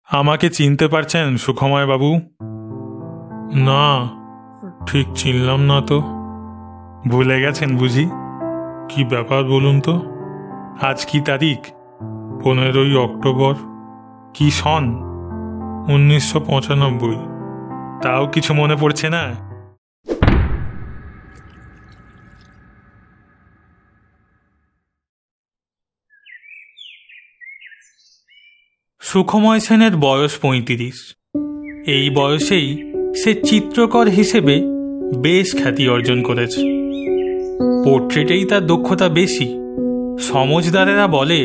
আমাকে চিনতে পারছেন সুখময় বাবু? না, ঠিক চিনলাম না তো। ভুলে গেছেন বুঝি? কি ব্যাপার বলুন তো? আজ কি তারিখ? 15ই অক্টোবর। কি সন? 1995। তাও কিছু মনে পড়ছে না? সুখময় সেনের বয়স 35। এই বয়সেই সে চিত্রকর হিসেবে বেশ খ্যাতি অর্জন করেছে। পোর্ট্রেটেই তার দক্ষতা বেশি। সমজদারেরা বলে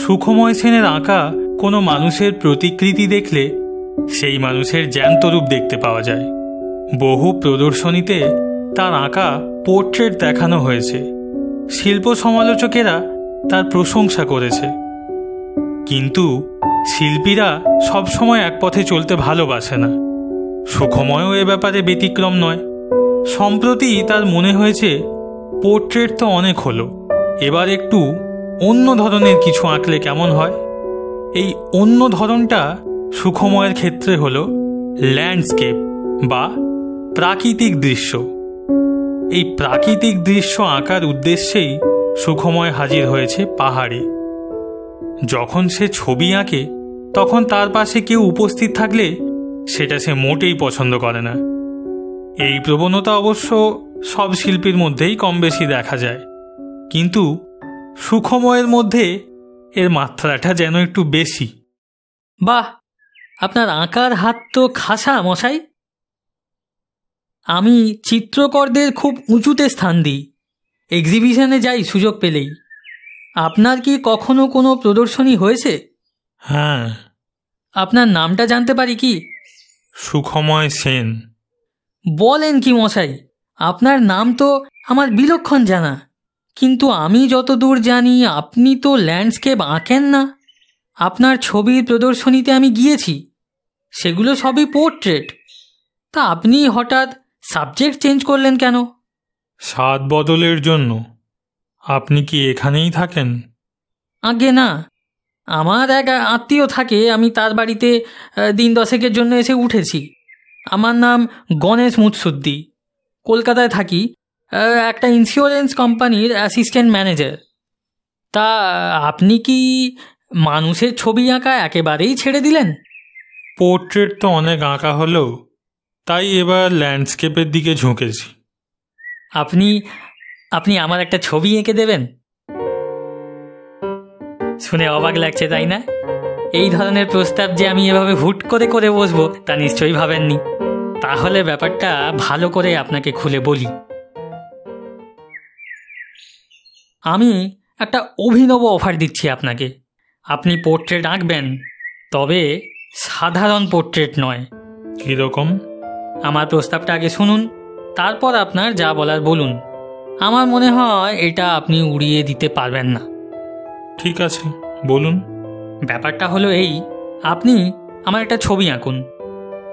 সুখময় সেনের আঁকা কোনো মানুষের প্রতিকৃতি দেখলে সেই মানুষের জ্যান্ত রূপ দেখতে পাওয়া যায়। বহু প্রদর্শনীতে তার আঁকা পোর্ট্রেট দেখানো হয়েছে। শিল্প সমালোচকেরা তার প্রশংসা করেছে। কিন্তু শিল্পীরা সবসময় এক পথে চলতে ভালোবাসে না। সুখময়ও এ ব্যাপারে ব্যতিক্রম নয়। সম্প্রতি তার মনে হয়েছে পোর্ট্রেট তো অনেক হলো, এবার একটু অন্য ধরনের কিছু আঁকলে কেমন হয়। এই অন্য ধরনটা সুখময়ের ক্ষেত্রে হলো ল্যান্ডস্কেপ বা প্রাকৃতিক দৃশ্য। এই প্রাকৃতিক দৃশ্য আঁকার উদ্দেশ্যেই সুখময় হাজির হয়েছে পাহাড়ে। যখন সে ছবি আঁকে তখন তার পাশে কেউ উপস্থিত থাকলে সেটা সে মোটেই পছন্দ করে না। এই প্রবণতা অবশ্য সব শিল্পীর মধ্যেই কম বেশি দেখা যায়, কিন্তু সুখময়ের মধ্যে এর মাত্রাটা যেন একটু বেশি। বাহ, আপনার আঁকার হাত তো খাসা মশাই। আমি চিত্রকরদের খুব উঁচুতে স্থান দিই, এক্সিবিশনে যাই সুযোগ পেলেই। আপনার কি কখনো কোনো প্রদর্শনী হয়েছে? হ্যাঁ। আপনার নামটা জানতে পারি কি? সুখময় সেন। বলেন কি মশাই, আপনার নাম তো আমার বিলক্ষণ জানা, কিন্তু আমি যতদূর জানি আপনি তো ল্যান্ডস্কেপ আঁকেন না। আপনার ছবির প্রদর্শনীতে আমি গিয়েছি, সেগুলো সবই পোর্ট্রেট। তা আপনি হঠাৎ সাবজেক্ট চেঞ্জ করলেন কেন? স্বাদ বদলের জন্য। আপনি কি এখানেই থাকেন? আগে না, আমার এক আত্মীয় থাকে, আমি তার বাড়িতে দিন দশেকের জন্য এসে উঠেছি। আমার নাম গণেশ মুৎসুদ্দি, কলকাতায় থাকি, একটা ইন্স্যুরেন্স কোম্পানির অ্যাসিস্ট্যান্ট ম্যানেজার। তা আপনি কি মানুষের ছবি আঁকা একেবারেই ছেড়ে দিলেন? পোর্ট্রেট তো অনেক আঁকা হলো, তাই এবার ল্যান্ডস্কেপের দিকে ঝুঁকেছি। আপনি আপনি আমার একটা ছবি এঁকে দেবেন? শুনে অবাক লাগছে তাই না? এই ধরনের প্রস্তাব যে আমি এভাবে হুট করে করে বসবো তা নিশ্চয়ই ভাবেননি। তাহলে ব্যাপারটা ভালো করে আপনাকে খুলে বলি। আমি একটা অভিনব অফার দিচ্ছি আপনাকে। আপনি পোর্ট্রেট আঁকবেন, তবে সাধারণ পোর্ট্রেট নয়। কীরকম? আমার প্রস্তাবটা আগে শুনুন, তারপর আপনার যা বলার বলুন। আমার মনে হয় এটা আপনি উড়িয়ে দিতে পারবেন না। ঠিক আছে, বলুন। ব্যাপারটা হলো এই, আপনি আমার একটা ছবি আঁকুন,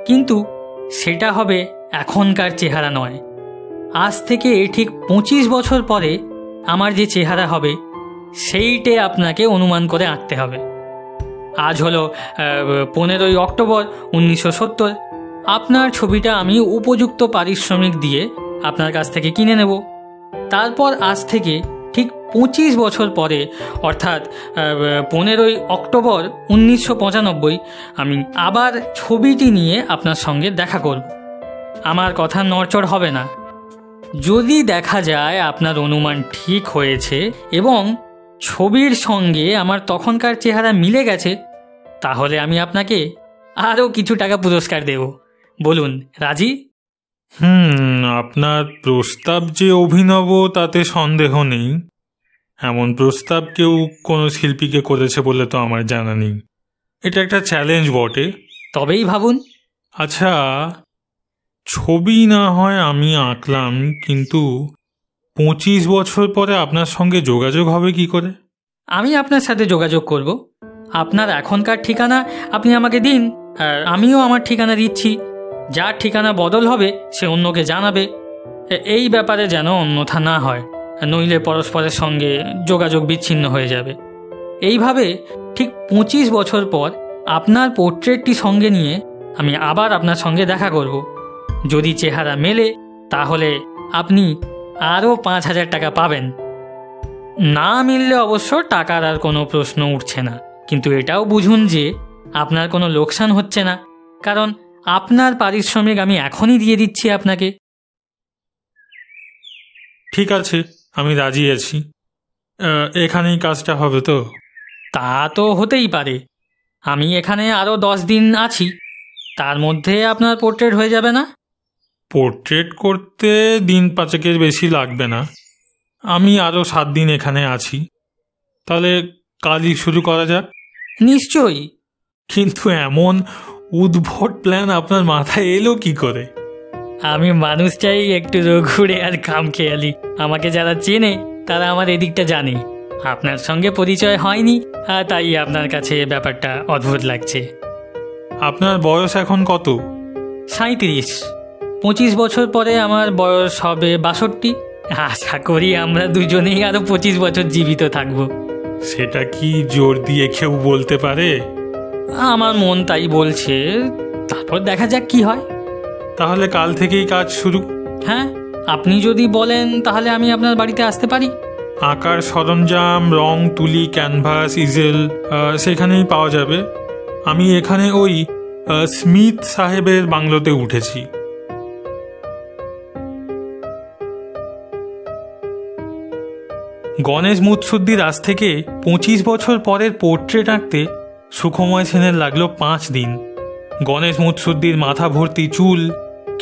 কিন্তু সেটা হবে এখনকার চেহারা নয়। আজ থেকে ঠিক 25 বছর পরে আমার যে চেহারা হবে সেইটে আপনাকে অনুমান করে আঁকতে হবে। আজ হলো 15ই অক্টোবর 1970। আপনার ছবিটা আমি উপযুক্ত পারিশ্রমিক দিয়ে আপনার কাছ থেকে কিনে নেব। তারপর আজ থেকে ঠিক 25 বছর পরে, অর্থাৎ 15ই অক্টোবর 1995, আমি আবার ছবিটি নিয়ে আপনার সঙ্গে দেখা করব। আমার কথা নড়চড় হবে না। যদি দেখা যায় আপনার অনুমান ঠিক হয়েছে এবং ছবির সঙ্গে আমার তখনকার চেহারা মিলে গেছে, তাহলে আমি আপনাকে আরও কিছু টাকা পুরস্কার দেব। বলুন, রাজি? আপনার প্রস্তাব যে অভিনব তাতে সন্দেহ নেই। এমন প্রস্তাব কেউ কোনো শিল্পীকে করেছে বলে তো আমার জানা নেই। এটা একটা চ্যালেঞ্জ বটে। তবেই ভাবুন। আচ্ছা, ছবি না হয় আমি আঁকলাম, কিন্তু 25 বছর পরে আপনার সঙ্গে যোগাযোগ হবে কি করে? আমি আপনার সাথে যোগাযোগ করব। আপনার এখনকার ঠিকানা আপনি আমাকে দিন, আর আমিও আমার ঠিকানা দিচ্ছি। যার ঠিকানা বদল হবে সে অন্যকে জানাবে। এই ব্যাপারে যেন অন্যথা না হয়, নইলে পরস্পরের সঙ্গে যোগাযোগ বিচ্ছিন্ন হয়ে যাবে। এইভাবে ঠিক 25 বছর পর আপনার পোর্ট্রেটটি সঙ্গে নিয়ে আমি আবার আপনার সঙ্গে দেখা করব। যদি চেহারা মেলে তাহলে আপনি আরও 5,000 টাকা পাবেন। না মিললে অবশ্য টাকার আর কোনো প্রশ্ন উঠছে না, কিন্তু এটাও বুঝুন যে আপনার কোনো লোকসান হচ্ছে না, কারণ আপনার পারিশ্রমিক আমি এখনই দিয়ে দিচ্ছি আপনাকে। ঠিক আছে, আমি রাজি আছি। এখানেই কাজটা হবে তো? তা তো হতেই পারে। আমি এখানে আরও 10 দিন আছি, তার মধ্যে আপনার পোর্ট্রেট হয়ে যাবে না? পোর্ট্রেট করতে দিন 5-এর বেশি লাগবে না। আমি আরও 7 দিন এখানে আছি। তাহলে কালই শুরু করা যাক। নিশ্চয়ই। কিন্তু এমন উদ্ভট প্ল্যান আপনার মাথায় এলো কি করে? আমি মানুষ চাই একটু রঘুরে আর খামখেয়ালি। আমাকে যারা চেনে তারা আমার এদিকটা জানে। আপনার সঙ্গে পরিচয় হয়নি, তাই আপনার কাছে ব্যাপারটা অদ্ভুত লাগছে। আপনার বয়স এখন কত? 37। 25 বছর পরে আমার বয়স হবে 62। আশা করি আমরা দুজনেই আরো 25 বছর জীবিত থাকব। সেটা কি জোর দিয়ে কেউ বলতে পারে? আমার মন তাই বলছে, তারপর দেখা যাক কি হয়। তাহলে কাল থেকেই কাজ শুরু? হ্যাঁ, আপনি যদি বলেন তাহলে আমি আপনার বাড়িতে আসতে পারি। আঁকার সরঞ্জাম, রং, তুলি, ক্যানভাস, ইজেল সেখানেই পাওয়া যাবে। আমি এখানে ওই স্মিথ সাহেবের বাংলোতে উঠেছি। গণেশ মুৎসুদ্দির আজ থেকে 25 বছর পরের পোর্ট্রেট আঁকতে সুখময় সেনের লাগলো 5 দিন। গণেশ মুৎসুদ্দির মাথা ভর্তি চুল,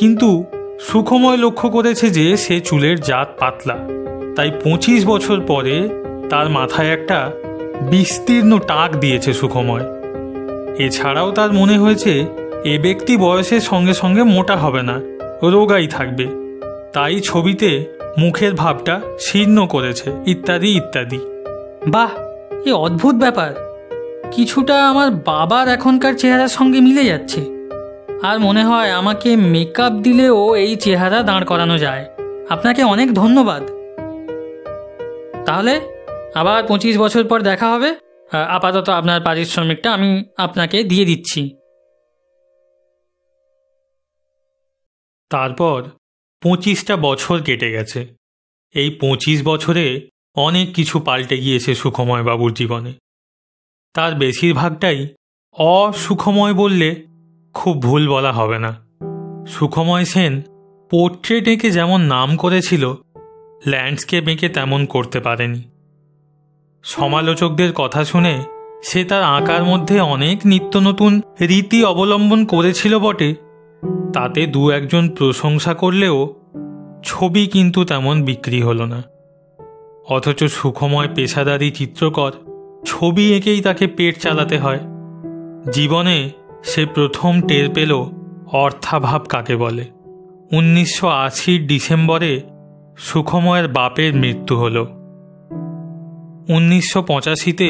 কিন্তু সুখময় লক্ষ্য করেছে যে সে চুলের জাত পাতলা, তাই 25 বছর পরে তার মাথায় একটা বিস্তীর্ণ টাক দিয়েছে সুখময়। এছাড়াও তার মনে হয়েছে এ ব্যক্তি বয়সের সঙ্গে সঙ্গে মোটা হবে না, রোগাই থাকবে, তাই ছবিতে মুখের ভাবটা শীর্ণ করেছে, ইত্যাদি ইত্যাদি। বাহ, এ অদ্ভুত ব্যাপার। কিছুটা আমার বাবার এখনকার চেহারার সঙ্গে মিলে যাচ্ছে। আর মনে হয় আমাকে মেকআপ দিলেও এই চেহারা দাঁড় করানো যায়। আপনাকে অনেক ধন্যবাদ। তাহলে আবার 25 বছর পর দেখা হবে। আপাতত আপনার পারিশ্রমিকটা আমি আপনাকে দিয়ে দিচ্ছি। তারপর 25টা বছর কেটে গেছে। এই 25 বছরে অনেক কিছু পাল্টে গিয়েছে সুখময় বাবুর জীবনে। তার বেশিরভাগটাই অসুখময় বললে খুব ভুল বলা হবে না। সুখময় সেন পোর্ট্রেট এঁকে যেমন নাম করেছিল, ল্যান্ডস্কেপ এঁকে তেমন করতে পারেনি। সমালোচকদের কথা শুনে সে তার আঁকার মধ্যে অনেক নিত্য নতুন রীতি অবলম্বন করেছিল বটে, তাতে 2-1 প্রশংসা করলেও ছবি কিন্তু তেমন বিক্রি হলো না। অথচ সুখময় পেশাদারি চিত্রকর, ছবি এঁকেই তাকে পেট চালাতে হয়। জীবনে সে প্রথম টের পেল অর্থাভাব কাকে বলে। 1980 ডিসেম্বরে সুখময়ের বাপের মৃত্যু হল। 1985-তে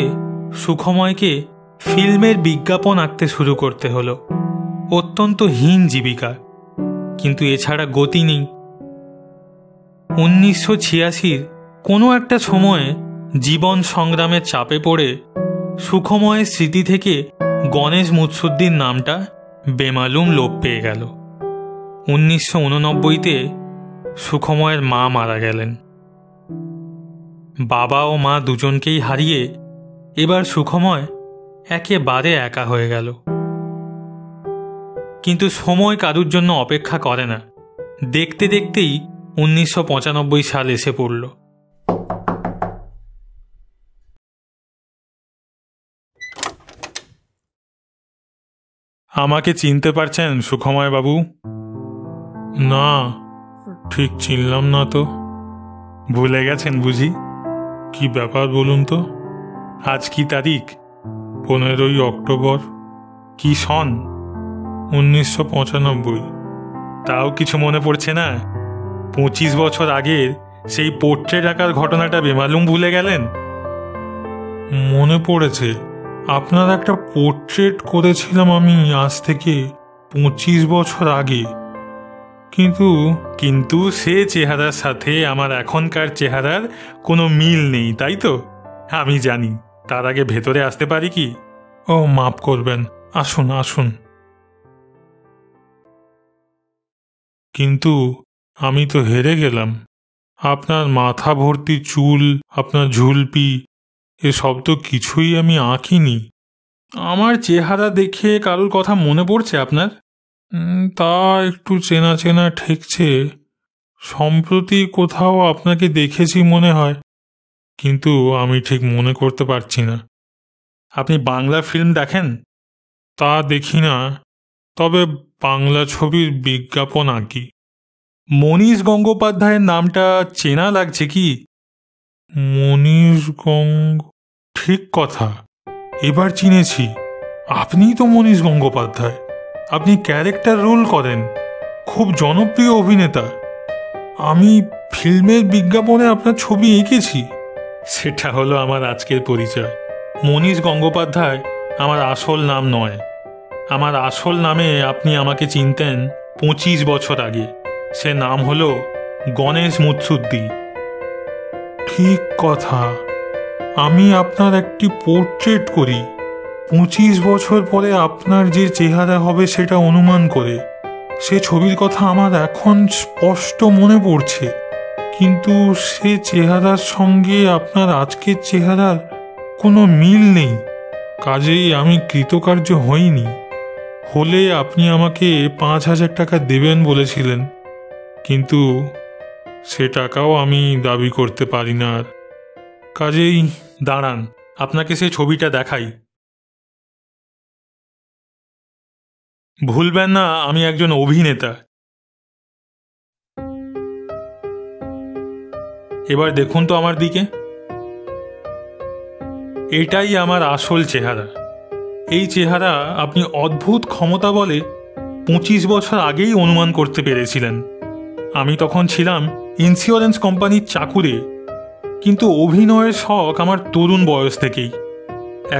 সুখময়কে ফিল্মের বিজ্ঞাপন আঁকতে শুরু করতে হলো। অত্যন্ত হীন জীবিকা, কিন্তু এছাড়া গতি নেই। 1986-র কোনো একটা সময়ে জীবন সংগ্রামের চাপে পড়ে সুখময়ের স্মৃতি থেকে গণেশ মুৎসুদ্দির নামটা বেমালুম লোপ পেয়ে গেল। 1989-তে সুখময়ের মা মারা গেলেন। বাবা ও মা দুজনকেই হারিয়ে এবার সুখময় একেবারে একা হয়ে গেল। কিন্তু সময় কারুর জন্য অপেক্ষা করে না। দেখতে দেখতেই 1995 সাল এসে পড়ল। আমাকে চিনতে পারছেন সুখময় বাবু? না, ঠিক চিনলাম না তো। ভুলে গেছেন বুঝি? কি ব্যাপার বলুন তো? আজ কি তারিখ? 15ই অক্টোবর। কি সন? 1995। তাও কিছু মনে পড়ছে না? 25 বছর আগের সেই পোর্ট্রেট আঁকার ঘটনাটা বেমালুম ভুলে গেলেন? মনে পড়েছে, আপনার একটা পোর্ট্রেট করেছিলাম আমি আজ থেকে 25 বছর আগে। কিন্তু সে চেহারার সাথে আমার এখনকার চেহারার কোনো মিল নেই, তাই তো? আমি জানি। তার আগে ভেতরে আসতে পারি কি? ও মাফ করবেন, আসুন আসুন। কিন্তু আমি তো হেরে গেলাম। আপনার মাথা ভর্তি চুল, আপনার ঝুলপি, এসব তো কিছুই আমি আঁকিনি। আমার চেহারা দেখে কারোর কথা মনে পড়ছে আপনার? তা একটু চেনা চেনা ঠেকছে। সম্প্রতি কোথাও আপনাকে দেখেছি মনে হয়, কিন্তু আমি ঠিক মনে করতে পারছি না। আপনি বাংলা ফিল্ম দেখেন? তা দেখি না, তবে বাংলা ছবির বিজ্ঞাপন আঁকি। মনীষ গঙ্গোপাধ্যায়ের নামটা চেনা লাগছে কি? মনীষ ঠিক কথা, এবার চিনেছি। আপনিই তো মনীষ গঙ্গোপাধ্যায়। আপনি ক্যারেক্টার রোল করেন, খুব জনপ্রিয় অভিনেতা। আমি ফিল্মের বিজ্ঞাপনে আপনার ছবি এঁকেছি। সেটা হলো আমার আজকের পরিচয়। মনীষ গঙ্গোপাধ্যায় আমার আসল নাম নয়। আমার আসল নামে আপনি আমাকে চিনতেন 25 বছর আগে। সে নাম হলো গণেশ মুৎসুদ্দি। ঠিক কথা, আমি আপনার একটি পোর্ট্রেট করি 25 বছর পরে আপনার যে চেহারা হবে সেটা অনুমান করে। সে ছবির কথা আমার এখন স্পষ্ট মনে পড়ছে, কিন্তু সে চেহারার সঙ্গে আপনার আজকের চেহারার কোনো মিল নেই। কাজেই আমি কৃতকার্য হইনি। হলে আপনি আমাকে 5,000 টাকা দেবেন বলেছিলেন, কিন্তু সে টাকাও আমি দাবি করতে পারি না। আর কাজেই দাঁড়ান, আপনাকে সেই ছবিটা দেখাই। ভুলবেন না আমি একজন অভিনেতা। এবার দেখুন তো আমার দিকে। এটাই আমার আসল চেহারা। এই চেহারা আপনি অদ্ভুত ক্ষমতা বলে 25 বছর আগেই অনুমান করতে পেরেছিলেন। আমি তখন ছিলাম ইন্স্যুরেন্স কোম্পানির চাকুরে, কিন্তু অভিনয়ের শখ আমার তরুণ বয়স থেকেই।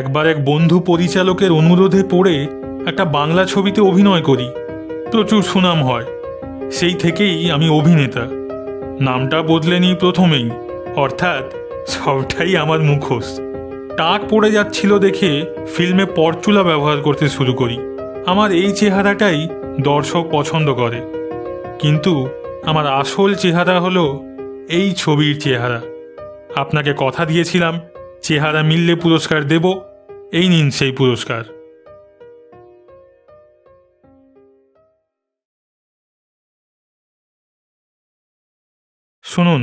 একবার এক বন্ধু পরিচালকের অনুরোধে পড়ে একটা বাংলা ছবিতে অভিনয় করি। প্রচুর সুনাম হয়। সেই থেকেই আমি অভিনেতা। নামটা বদলে নিই প্রথমেই, অর্থাৎ সবটাই আমার মুখোশ। টাক পড়ে যাচ্ছিল দেখে ফিল্মে পরচুলা ব্যবহার করতে শুরু করি। আমার এই চেহারাটাই দর্শক পছন্দ করে, কিন্তু আমার আসল চেহারা হলো এই ছবির চেহারা। আপনাকে কথা দিয়েছিলাম চেহারা মিললে পুরস্কার দেব। এই নিন সেই পুরস্কার। শুনুন,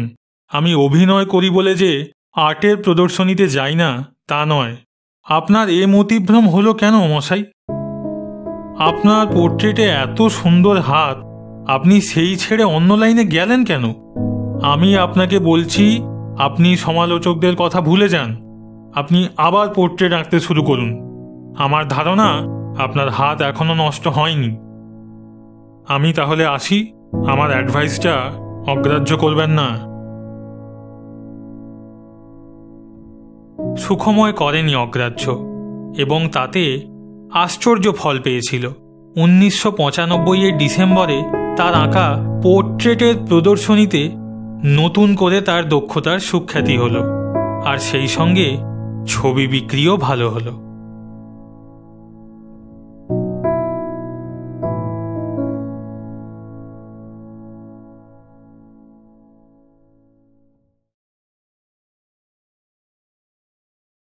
আমি অভিনয় করি বলে যে আর্টের প্রদর্শনীতে যাই না তা নয়। আপনার এ মতিভ্রম হলো কেন মশাই? আপনার পোর্ট্রেটে এত সুন্দর হাত, আপনি সেই ছেড়ে অন্য লাইনে গেলেন কেন? আমি আপনাকে বলছি, আপনি সমালোচকদের কথা ভুলে যান। আপনি আবার পোর্ট্রেট আঁকতে শুরু করুন। আমার ধারণা আপনার হাত এখনো নষ্ট হয়নি। আমি তাহলে আসি। আমার অ্যাডভাইসটা অগ্রাহ্য করবেন না। সুখময় করেনি অগ্রাহ্য, এবং তাতে আশ্চর্য ফল পেয়েছিল। 1995-এর ডিসেম্বরে তার আঁকা পোর্ট্রেটের প্রদর্শনীতে নতুন করে তার দক্ষতার সুখ্যাতি হলো, আর সেই সঙ্গে ছবি বিক্রিও ভালো হলো।